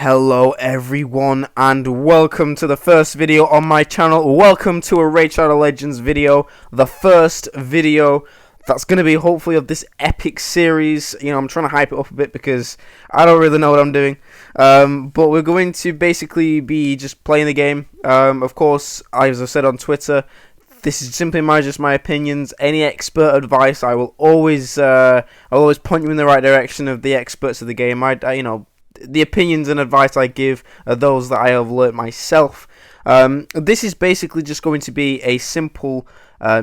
Hello everyone and welcome to the first video on my channel. Welcome to a Raid Shadow Legends video, the first video that's going to be hopefully of this epic series. You know, I'm trying to hype it up a bit because I don't really know what I'm doing. But we're going to basically be just playing the game. Of course, as I said on Twitter, this is simply my opinions. Any expert advice, I will always I'll always point you in the right direction of the experts of the game. You know, the opinions and advice I give are those that I have learnt myself. This is basically just going to be a simple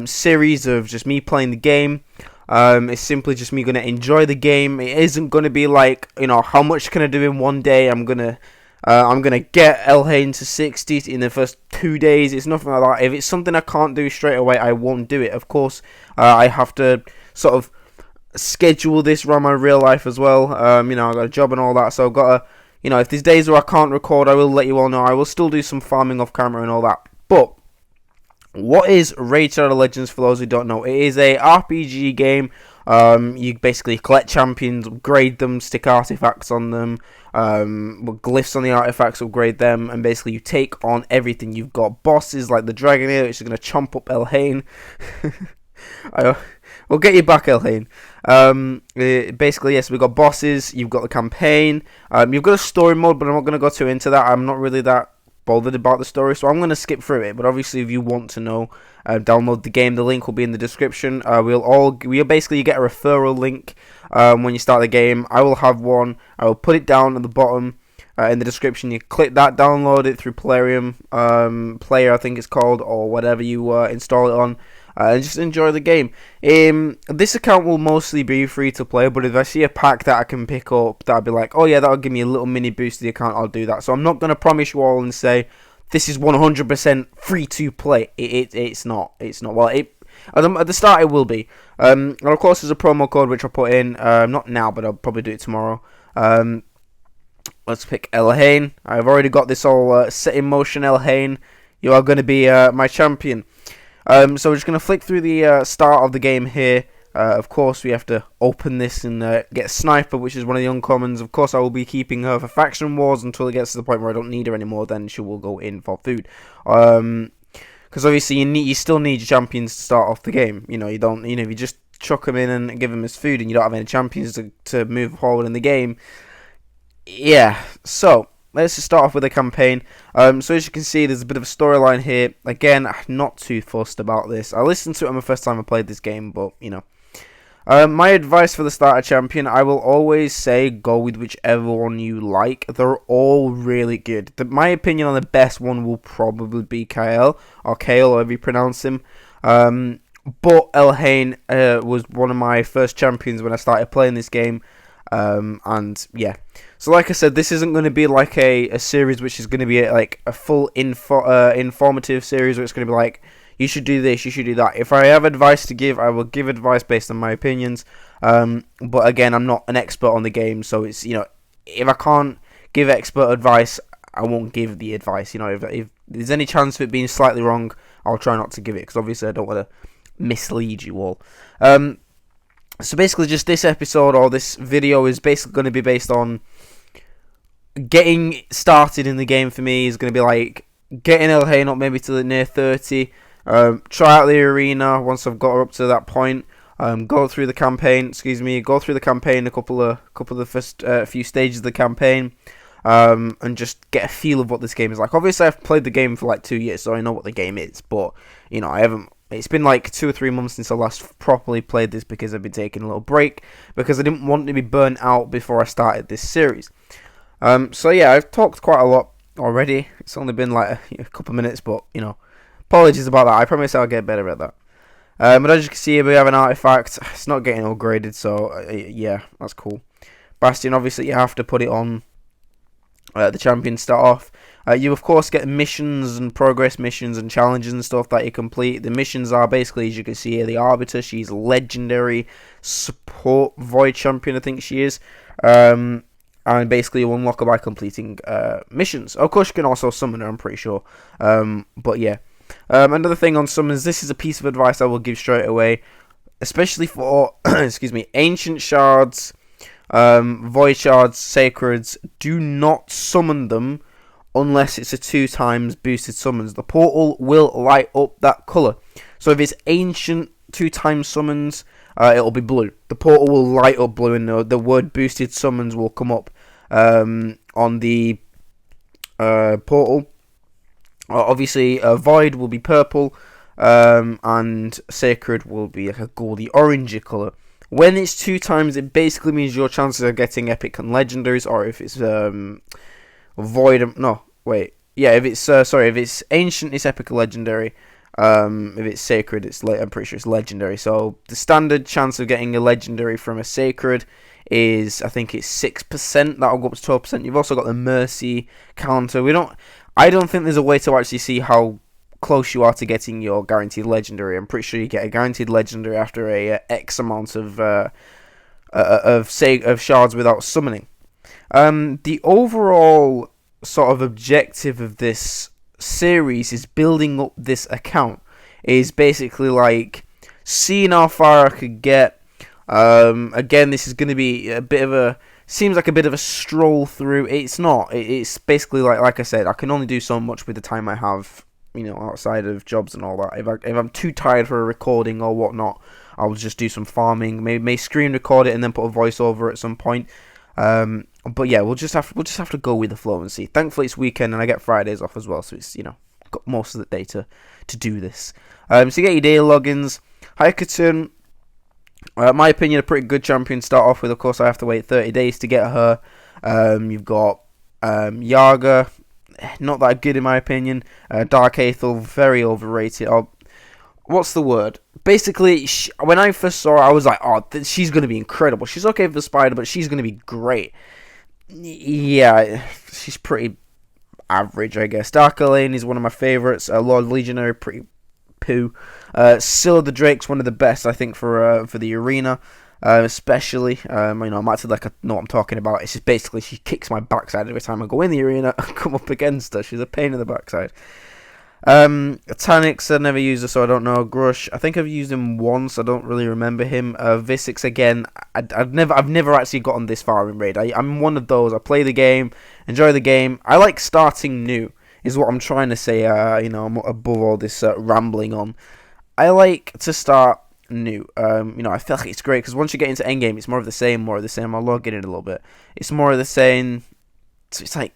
series of just me playing the game. It's simply just me going to enjoy the game. It isn't going to be like, you know, how much can I do in one day. I'm gonna get Elhain to 60 in the first 2 days. It's nothing like that. If it's something I can't do straight away, I won't do it. Of course, I have to sort of schedule this around my real life as well. You know, I got a job and all that, so I've got to, you know, if there's days where I can't record, I will let you all know. I will still do some farming off camera and all that. But what is Raid Shadow Legends, for those who don't know? It is a RPG game. You basically collect champions, upgrade them, stick artifacts on them, glyphs on the artifacts, upgrade them, and basically you take on everything. You've got bosses like the dragon here, which is going to chomp up Elhain. We'll get you back, Elhain. Basically, yes, we've got bosses, you've got the campaign, you've got a story mode, but I'm not going to go too into that. I'm not really that bothered about the story, so I'm going to skip through it. But obviously, if you want to know, download the game. The link will be in the description. We'll basically get a referral link when you start the game. I will have one. I will put it down at the bottom in the description. You click that, download it through Plarium Player, I think it's called, or whatever you install it on. And just enjoy the game. This account will mostly be free to play, but if I see a pack that I can pick up, that'll be like, oh yeah, that'll give me a little mini boost to the account, I'll do that. So I'm not going to promise you all and say, this is 100% free to play. It's not. Well, at the start it will be. And of course there's a promo code which I'll put in, not now, but I'll probably do it tomorrow. Let's pick Elhain. I've already got this all set in motion. Elhain, you are going to be my champion. So we're just going to flick through the start of the game here. Of course, we have to open this and get a sniper, which is one of the uncommons. Of course, I will be keeping her for faction wars until it gets to the point where I don't need her anymore. Then she will go in for food. Because obviously you still need your champions to start off the game. You know, you don't. You know, if you just chuck them in and give them his food, and you don't have any champions to move forward in the game. Yeah. So let's just start off with a campaign. So as you can see, there's a bit of a storyline here. Again, I'm not too fussed about this. I listened to it on the first time I played this game, but, you know. My advice for the starter champion, I will always say go with whichever one you like. They're all really good. My opinion on the best one will probably be Kyle, or Kale, however you pronounce him. But Elhain was one of my first champions when I started playing this game. And yeah, so like I said, this isn't going to be like a series which is going to be like a full informative series where it's going to be like, you should do this, you should do that. If I have advice to give, I will give advice based on my opinions. But again, I'm not an expert on the game, so it's, you know, if I can't give expert advice, I won't give the advice. You know, if there's any chance of it being slightly wrong, I'll try not to give it, because obviously I don't want to mislead you all. So basically, just this episode or this video is basically going to be based on getting started in the game. For me, is going to be like getting Elhain up maybe to near 30. Try out the arena once I've got her up to that point. Go through the campaign. Go through the campaign a couple of the first few stages of the campaign, and just get a feel of what this game is like. Obviously, I've played the game for like 2 years, so I know what the game is. But you know, I haven't. It's been like 2 or 3 months since I last properly played this because I've been taking a little break because I didn't want to be burnt out before I started this series. So yeah, I've talked quite a lot already. It's only been like a couple of minutes, but you know, apologies about that. I promise I'll get better at that. But as you can see, we have an artifact. It's not getting upgraded, so yeah, that's cool. Bastion, obviously, you have to put it on the champion start off. You of course get missions and progress missions and challenges and stuff that you complete. The missions are basically, as you can see here, the Arbiter. She's legendary support void champion, I think she is. And basically you unlock her by completing missions. Of course you can also summon her, I'm pretty sure. But yeah. Another thing on summons, this is a piece of advice I will give straight away, especially for excuse me, ancient shards, Void Shards, Sacreds, do not summon them unless it's a 2 times boosted summons. The portal will light up that colour. So if it's ancient 2 times summons, it'll be blue. The portal will light up blue, and the word boosted summons will come up on the portal. Obviously, Void will be purple, and Sacred will be like a goldy orangey colour. When it's 2 times, it basically means your chances of getting epic and legendaries, or if it's Void, no, wait, yeah, if it's if it's ancient, it's epic or legendary. If it's sacred, I'm pretty sure it's legendary. So the standard chance of getting a legendary from a sacred is, I think it's 6%. That'll go up to 12%. You've also got the mercy counter. I don't think there's a way to actually see how close you are to getting your guaranteed legendary. I'm pretty sure you get a guaranteed legendary after a X amount of shards without summoning. The overall sort of objective of this series is building up this account. Is basically like seeing how far I could get. Again, this is going to be seems like a bit of a stroll through. It's not. It's basically like I said, I can only do so much with the time I have, outside of jobs and all that. If I'm too tired for a recording or whatnot, I'll just do some farming. May screen record it and then put a voiceover at some point. But yeah, we'll just have to go with the flow and see. Thankfully, it's weekend and I get Fridays off as well, so it's got most of the day to do this. So you get your daily logins. Hikaton, my opinion, a pretty good champion to start off with. Of course, I have to wait 30 days to get her. You've got Yaga, not that good in my opinion. Dark Aethel, very overrated. What's the word? Basically, when I first saw her, I was like, oh, she's going to be incredible. She's okay for the spider, but she's going to be great. Yeah, she's pretty average, I guess. Dark Elaine is one of my favourites. Lord Legionary, pretty poo. Scylla the Drake's one of the best, I think, for the arena, especially. I'm actually like I know what I'm talking about. It's just basically she kicks my backside every time I go in the arena and come up against her. She's a pain in the backside. Tanix, I never used her, so I don't know. Grush, I think I've used him once. I don't really remember him. Visix again. I've never actually gotten this far in raid. I'm one of those. I play the game, enjoy the game. I like starting new, is what I'm trying to say. I'm above all this rambling on. I like to start new. I feel like it's great because once you get into endgame, it's more of the same. I'll log in a little bit. It's more of the same. So it's like,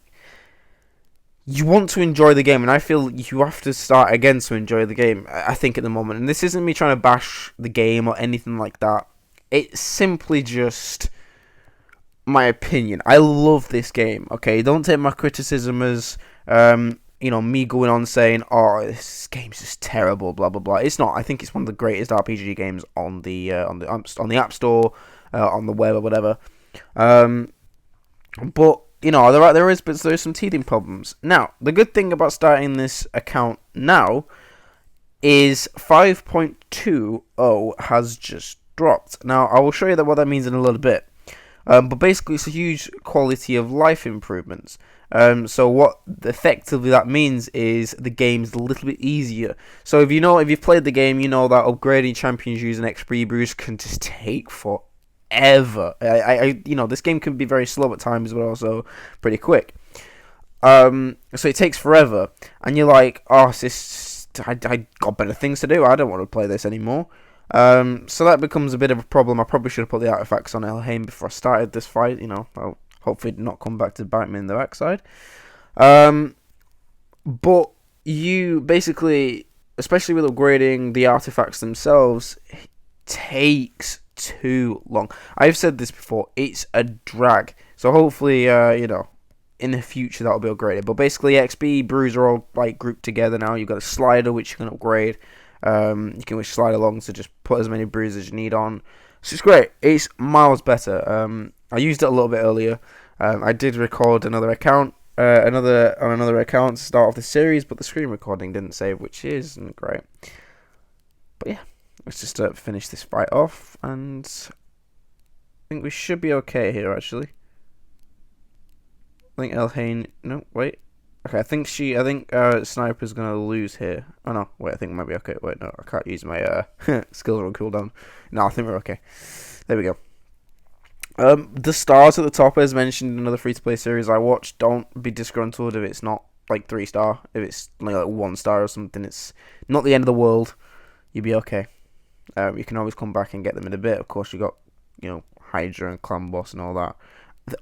you want to enjoy the game, and I feel you have to start again to enjoy the game, I think, at the moment. And this isn't me trying to bash the game or anything like that. It's simply just my opinion. I love this game, okay? Don't take my criticism as, me going on saying, oh, this game's just terrible, blah, blah, blah. It's not. I think it's one of the greatest RPG games on the App Store, on the web or whatever. But there's some teething problems. Now, the good thing about starting this account now is 5.20 has just dropped. Now, I will show you what that means in a little bit. But basically, it's a huge quality of life improvements. So what effectively that means is the game's a little bit easier. So if you've played the game, you know that upgrading champions using XP brews can just take forever. This game can be very slow at times, but also pretty quick. So it takes forever, and you're like, oh, I got better things to do. I don't want to play this anymore. So that becomes a bit of a problem. I probably should have put the artifacts on Elhain before I started this fight. I'll hopefully not come back to bite me in the backside. But you basically, especially with upgrading the artifacts themselves, it takes too long. I've said this before, it's a drag. So hopefully, in the future that'll be upgraded. But basically, XP brews are all like grouped together now. You've got a slider which you can upgrade. You can slide along to just put as many brews as you need on. So it's great. It's miles better. I used it a little bit earlier. I did record another account, another account to start off the series, but the screen recording didn't save, which isn't great. But yeah. Let's just finish this fight off, and I think we should be okay here, actually. I think Elhain... No, wait. Okay, I think Sniper's going to lose here. Oh, no. Wait, I think we might be okay. Wait, no, I can't use my skills on cooldown. No, I think we're okay. There we go. The stars at the top, as mentioned in another free-to-play series I watched, don't be disgruntled if it's not like 3-star. If it's like 1 star or something, it's not the end of the world. You'll be okay. You can always come back and get them in a bit. Of course, you got Hydra and Clan Boss and all that.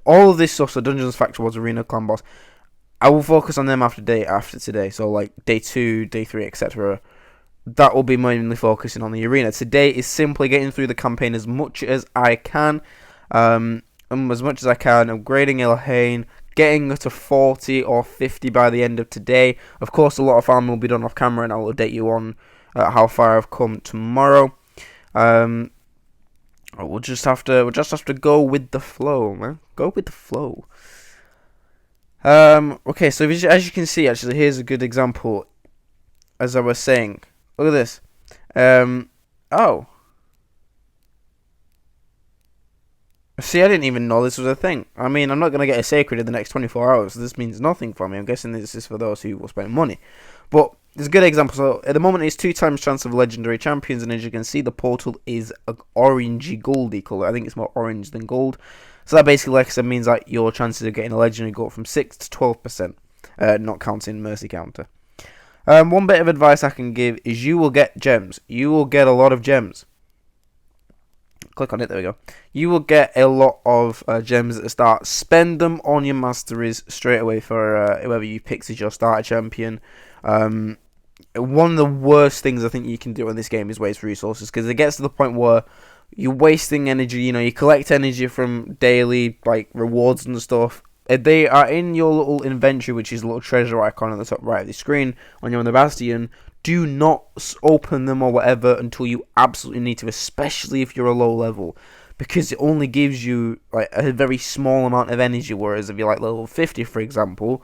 All of this stuff, so Dungeons, Factor Wars, Arena, Clan Boss, I will focus on them after today. So like day 2, day 3, etc. That will be mainly focusing on the arena. Today is simply getting through the campaign as much as I can. Upgrading Ilhane, getting her to 40 or 50 by the end of today. Of course, a lot of farming will be done off camera, and I'll update you on how far I've come tomorrow. We'll just have to go with the flow, man. Go with the flow. Okay, so as you can see, actually, here's a good example. As I was saying, look at this. Oh. See, I didn't even know this was a thing. I mean, I'm not going to get a sacred in the next 24 hours. So this means nothing for me. I'm guessing this is for those who will spend money. But it's a good example. So at the moment, it's 2 times chance of legendary champions. And as you can see, the portal is an orangey goldy colour. I think it's more orange than gold. So that basically, like I said, means that your chances of getting a legendary go up from 6 to 12%. Not counting Mercy Counter. One bit of advice I can give is you will get gems. You will get a lot of gems. Click on it, there we go. You will get a lot of gems at the start. Spend them on your masteries straight away for whoever you pick as your starter champion. One of the worst things I think you can do in this game is waste resources, because it gets to the point where you're wasting energy. You collect energy from daily like rewards and stuff. They are in your little inventory, which is a little treasure icon on the top right of the screen when you're on the Bastion. Do not open them or whatever until you absolutely need to, especially if you're a low level, because it only gives you like a very small amount of energy. Whereas if you're like level 50, for example,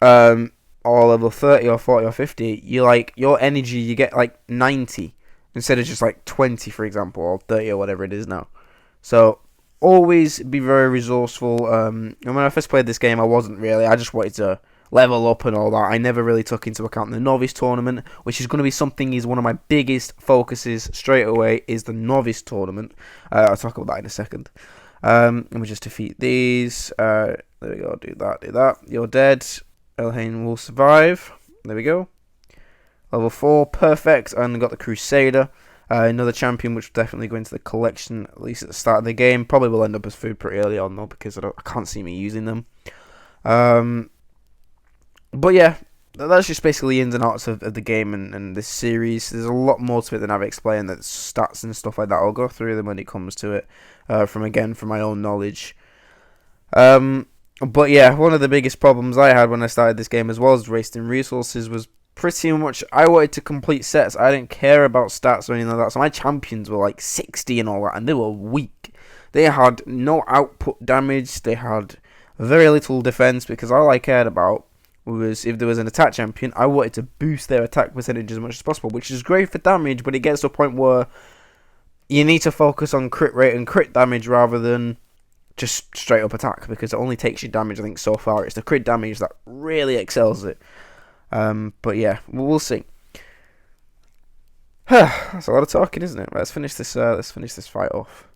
or level 30 or 40 or 50, your energy, you get like 90 instead of just like 20, for example, or 30 or whatever it is now. So always be very resourceful. And when I first played this game, I wasn't really. I just wanted to level up and all that. I never really took into account the Novice Tournament, which is going to be something is one of my biggest focuses straight away, is the Novice Tournament. I'll talk about that in a second. Let me just defeat these. There we go, do that. You're dead. Elhain will survive. There we go. Level 4, perfect. And got the Crusader. Another champion which will definitely go into the collection, at least at the start of the game. Probably will end up as food pretty early on though, because I can't see me using them. But yeah, that's just basically the ins and outs of the game and this series. There's a lot more to it than I've explained. That's stats and stuff like that. I'll go through them when it comes to it, from my own knowledge. But yeah, one of the biggest problems I had when I started this game as well as wasting resources was pretty much I wanted to complete sets. I didn't care about stats or anything like that. So my champions were like 60 and all that, and they were weak. They had no output damage. They had very little defense, because all I cared about was if there was an attack champion, I wanted to boost their attack percentage as much as possible, which is great for damage, but it gets to a point where you need to focus on crit rate and crit damage rather than just straight up attack, because it only takes you damage. I think so far it's the crit damage that really excels it. But yeah, we'll see. That's a lot of talking, isn't it? Right, let's finish this fight off.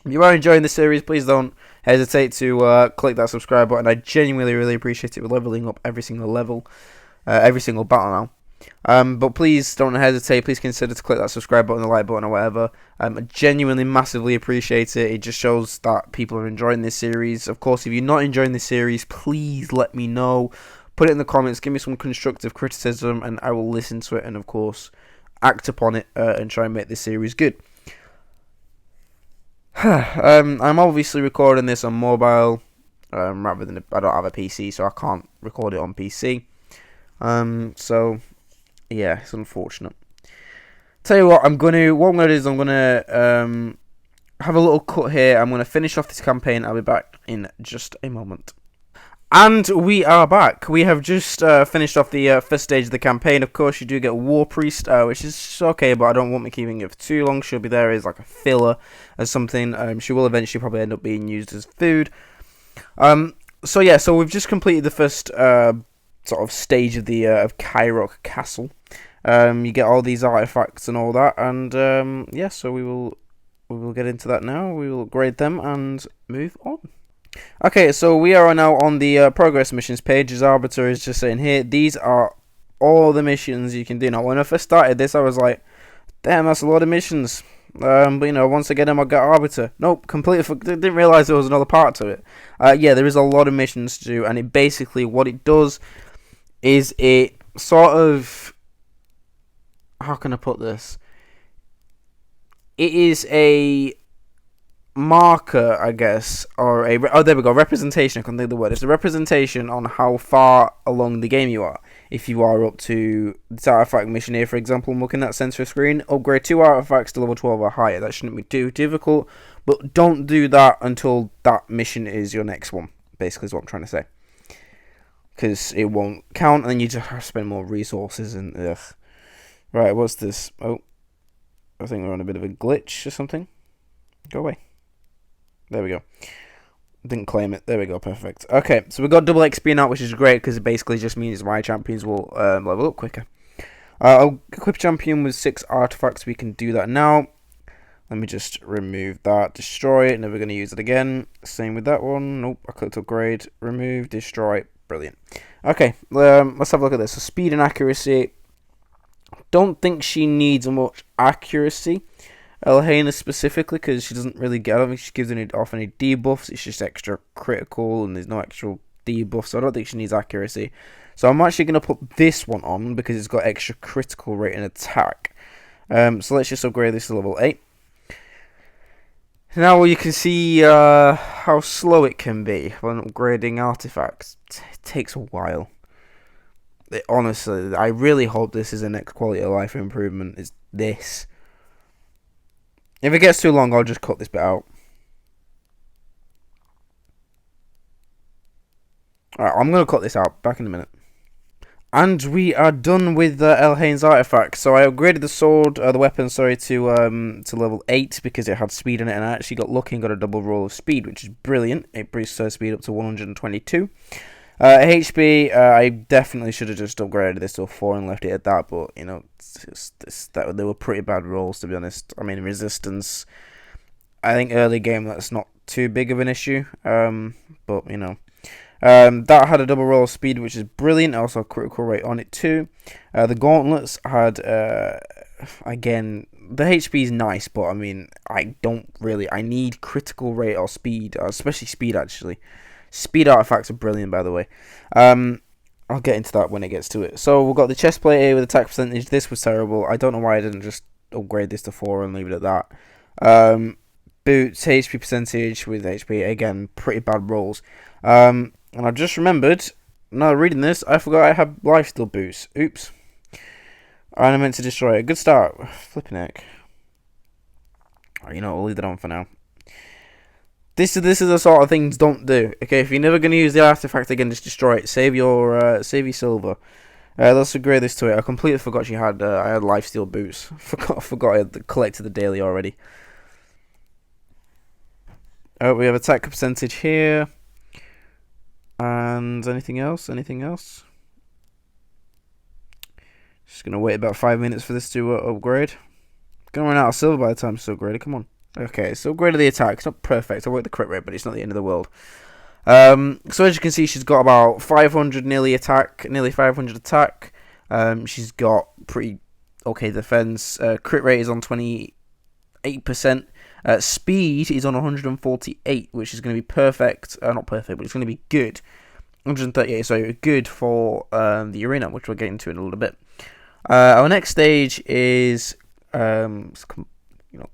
If you are enjoying the series, please don't hesitate to click that subscribe button. I genuinely really appreciate it. We're leveling up every single level, every single battle now. But please don't hesitate. Please consider to click that subscribe button, the like button, or whatever. I genuinely massively appreciate it. It just shows that people are enjoying this series. Of course, if you're not enjoying this series, please let me know. Put it in the comments. Give me some constructive criticism, and I will listen to it and, of course, act upon it and try and make this series good. I'm obviously recording this on mobile, rather than I don't have a PC, so I can't record it on PC. So yeah, it's unfortunate. Tell you what I'm gonna do is I'm gonna have a little cut here. I'm gonna finish off this campaign. I'll be back in just a moment. And we are back. We have just finished off the first stage of the campaign. Of course, you do get War Priest, which is okay, but I don't want me keeping it for too long. She'll be there as like a filler or something. She will eventually probably end up being used as food. So yeah, so we've just completed the first sort of stage of the of Kyrok Castle. You get all these artifacts and all that, and yeah, so we will we will get into that now. We will grade them and move on. Okay, so we are now on the progress missions page. As Arbiter is just saying here, these are all the missions you can do. Now, when I first started this, I was like, damn, that's a lot of missions. But you know, once I get them, I got Arbiter. Nope, completely didn't realize there was another part to it. Yeah, there is a lot of missions to do, and it basically, what it does is it sort of, how can I put this? It is a marker, I guess, or there we go, representation. I can't think of the word. It's a representation on how far along the game you are. If you are up to this artifact mission here, for example, I'm looking at center screen, upgrade 2 artifacts to level 12 or higher. That shouldn't be too difficult, but don't do that until that mission is your next one, basically is what I'm trying to say. Because it won't count, and then you just have to spend more resources, and ugh. Right, what's this? Oh, I think we're on a bit of a glitch or something. Go away. There we go. Didn't claim it. There we go. Perfect. Okay, so we got double XP now, which is great because it basically just means my champions will level up quicker. I'll equip champion with 6 artifacts. We can do that now. Let me just remove that. Destroy it. Never going to use it again. Same with that one. Nope. I clicked upgrade. Remove. Destroy. Brilliant. Okay. Let's have a look at this. So speed and accuracy. Don't think she needs much accuracy. Elhaina specifically, because she doesn't really get, I don't think she gives off any debuffs. It's just extra critical and there's no actual debuffs, so I don't think she needs accuracy. So I'm actually going to put this one on because it's got extra critical rate and attack. So let's just upgrade this to level 8. Now you can see how slow it can be when upgrading artifacts. It takes a while. Honestly, I really hope this is the next quality of life improvement, is this. If it gets too long, I'll just cut this bit out. Alright, I'm going to cut this out. Back in a minute. And we are done with Elhain's artifact. So I upgraded the sword, the weapon, sorry, to level 8 because it had speed in it. And I actually got lucky and got a double roll of speed, which is brilliant. It boosts her speed up to 122. HP, I definitely should have just upgraded this to a 4 and left it at that, but, you know, they were pretty bad rolls, to be honest. I mean, resistance, I think early game, that's not too big of an issue, but, you know. That had a double roll of speed, which is brilliant, also a critical rate on it too. The gauntlets had, again, the HP is nice, but, I mean, I need critical rate or speed, especially speed, actually. Speed artifacts are brilliant, by the way. I'll get into that when it gets to it. So we've got the chest plate here with attack percentage. This was terrible. I don't know why I didn't just upgrade this to 4 and leave it at that. Boots, HP percentage with HP. Again, pretty bad rolls. And I just remembered, now reading this, I forgot I have lifesteal boots. Oops. And I meant to destroy it. Good start. Flipping heck. Alright, you know what, we'll leave that on for now. This is the sort of things don't do. Okay, if you're never going to use the artifact again, just destroy it. Save your silver. Let's upgrade this to it. I completely forgot I had lifesteal boots. Forgot I had collected the daily already. We have attack percentage here. And anything else? Anything else? Just going to wait about 5 minutes for this to upgrade. Going to run out of silver by the time it's upgraded. Come on. Okay, so upgraded the attack. It's not perfect. I worked the crit rate, but it's not the end of the world. So as you can see, she's got about 500 nearly 500 attack. She's got pretty okay defense. Crit rate is on 28%. Speed is on 148, which is going to be perfect. Not perfect, but it's going to be good. 138, so good for the arena, which we'll get into in a little bit. Our next stage is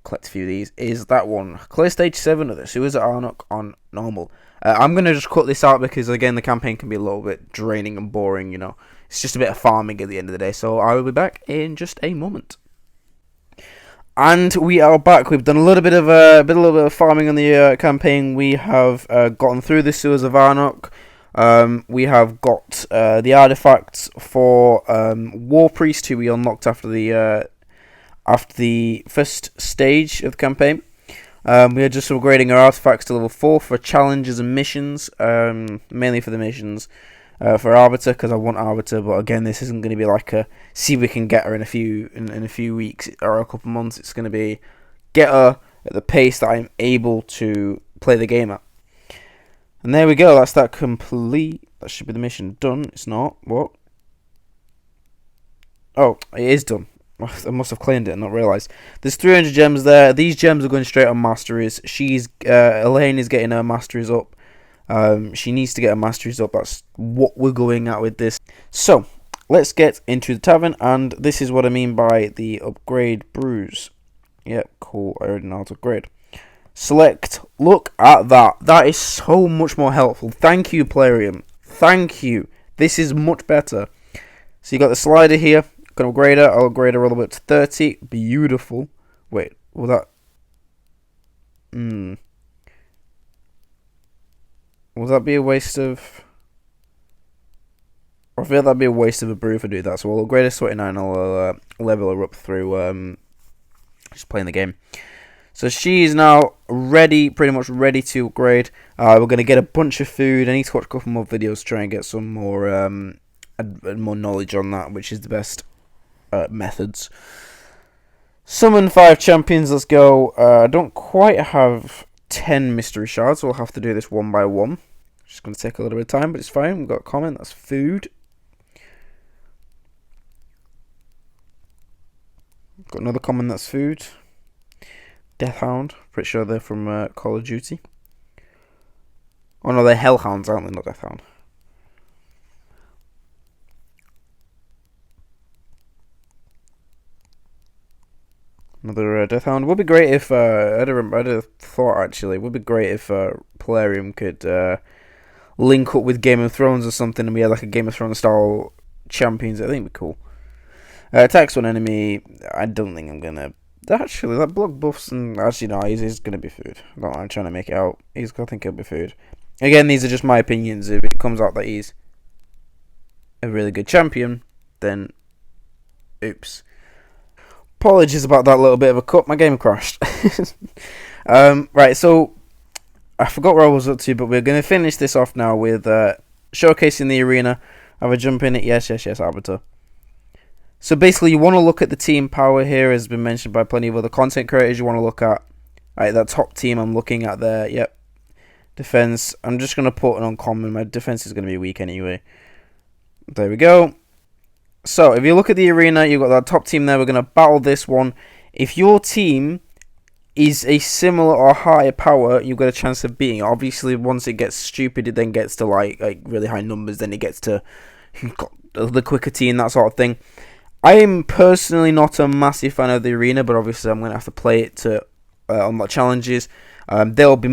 collect a few of these, is that one. Clear stage 7 of the Sewers at Arnok on normal. I'm going to just cut this out because, again, the campaign can be a little bit draining and boring, you know. It's just a bit of farming at the end of the day, so I will be back in just a moment. And we are back. We've done a little bit of farming on the campaign. We have gotten through the Sewers of Arnok. We have got the artifacts for War Priest, who we unlocked after the first stage of the campaign. We are just upgrading our artifacts to level 4 for challenges and missions, mainly for the missions. For Arbiter, because I want Arbiter, but again, this isn't going to be like a see if we can get her in a few weeks or a couple months. It's going to be get her, at the pace that I'm able to play the game at. And there we go, that's that complete. That should be the mission done. It's not. What? Oh, it is done. I must have claimed it and not realised. There's 300 gems there. These gems are going straight on masteries. Elaine is getting her masteries up. She needs to get her masteries up. That's what we're going at with this. So, let's get into the tavern, and this is what I mean by the upgrade brews. Yep, cool. I already know how to upgrade. Select. Look at that. That is so much more helpful. Thank you, Plarium. Thank you. This is much better. So you got the slider here. Can upgrade her. I'll upgrade her all the way up to 30. Beautiful. Wait, will that... Will that be a waste of... I feel that'd be a waste of a brew if I do that. So we'll upgrade her to 29 and I'll level her up through just playing the game. So she's now ready, pretty much ready to upgrade. We're going to get a bunch of food. I need to watch a couple more videos to try and get some more more knowledge on that, which is the best methods. Summon 5 champions, let's go. I don't quite have 10 mystery shards, so we'll have to do this one by one. Just going to take a little bit of time, but it's fine. We've got a comment, that's food. Got another comment, that's food. Deathhound, pretty sure they're from Call of Duty. Oh no, they're Hellhounds, aren't they? Not Deathhound. Another Deathhound. Would be great if I had a thought actually. Would be great if Plarium could link up with Game of Thrones or something, and we had like a Game of Thrones style champions. I think it'd be cool. Attacks one enemy. I don't think I'm gonna. Actually, that block buffs and actually no, he's gonna be food. I'm trying to make it out. I think he'll be food. Again, these are just my opinions. If it comes out that he's a really good champion, then oops. Apologies about that little bit of a cut. My game crashed. Right, so I forgot where I was up to, but we're gonna finish this off now with showcasing the arena. Have a jump in it? Yes, Arbiter. So basically, you want to look at the team power here, as has been mentioned by plenty of other content creators. You want to look at that top team I'm looking at there. Yep. Defense. I'm just going to put an uncommon. My defense is going to be weak anyway. There we go. So, if you look at the arena, you've got that top team there. We're going to battle this one. If your team is a similar or higher power, you've got a chance of beating it. Obviously, once it gets stupid, it then gets to like really high numbers. Then it gets to you've got the quicker team, that sort of thing. I am personally not a massive fan of the arena, but obviously I'm going to have to play it to unlock challenges. They'll be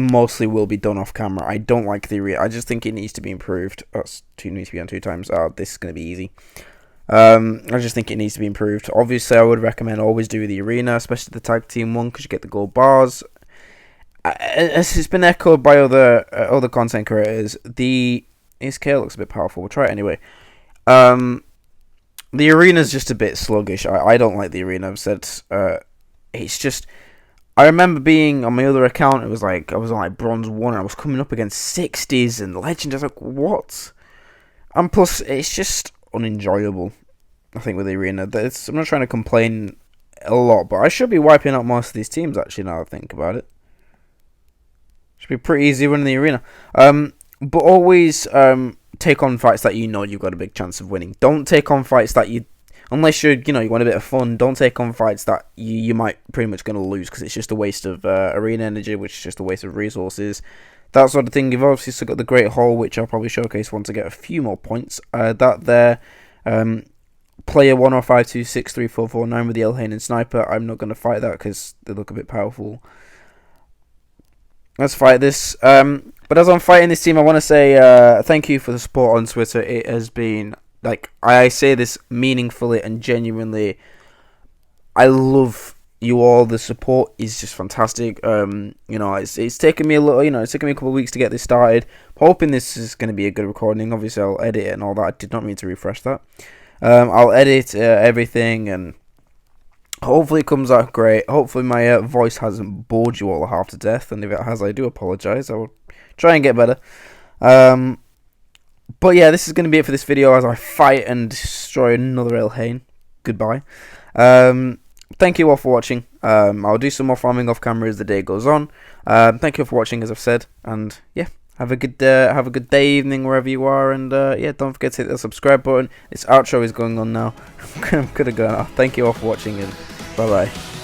will be done off camera. I don't like the arena. I just think it needs to be improved. That's needs to be on 2 times. This is going to be easy. I just think it needs to be improved. Obviously, I would recommend always do the arena, especially the tag team one, because you get the gold bars. As it's been echoed by other content creators, his scale looks a bit powerful. We'll try it anyway. The arena's just a bit sluggish. I don't like the arena. I've said it's just. I remember being on my other account. It was like I was on like bronze 1, and I was coming up against 60s and legend. I was like, what? And plus, it's just unenjoyable. I think with the arena, I'm not trying to complain a lot, but I should be wiping out most of these teams. Actually, now I think about it, should be pretty easy winning the arena. But always take on fights that you know you've got a big chance of winning. Don't take on fights that unless you want a bit of fun. Don't take on fights that you might pretty much going to lose, because it's just a waste of arena energy, which is just a waste of resources. That sort of thing. You've obviously still got the Great Hall, which I'll probably showcase once I get a few more points. That there, player 105263449 with the Elhain and Sniper. I'm not going to fight that because they look a bit powerful. Let's fight this. But as I'm fighting this team, I want to say thank you for the support on Twitter. It has been, like, I say this meaningfully and genuinely. I love you all. The support is just fantastic. It's taken me a little, it's taken me a couple of weeks to get this started. I'm hoping this is going to be a good recording. Obviously, I'll edit it and all that. I did not mean to refresh that. I'll edit everything, and hopefully it comes out great. Hopefully my voice hasn't bored you all half to death, and if it has, I do apologise. I will try and get better. But yeah, this is going to be it for this video as I fight and destroy another Elhain. Goodbye. thank you all for watching. I'll do some more farming off camera as the day goes on. Thank you all for watching, as I've said, and yeah, have a good day, evening, wherever you are, and yeah, don't forget to hit the subscribe button. This outro is going on now. I'm gonna go now. Thank you all for watching, and bye bye.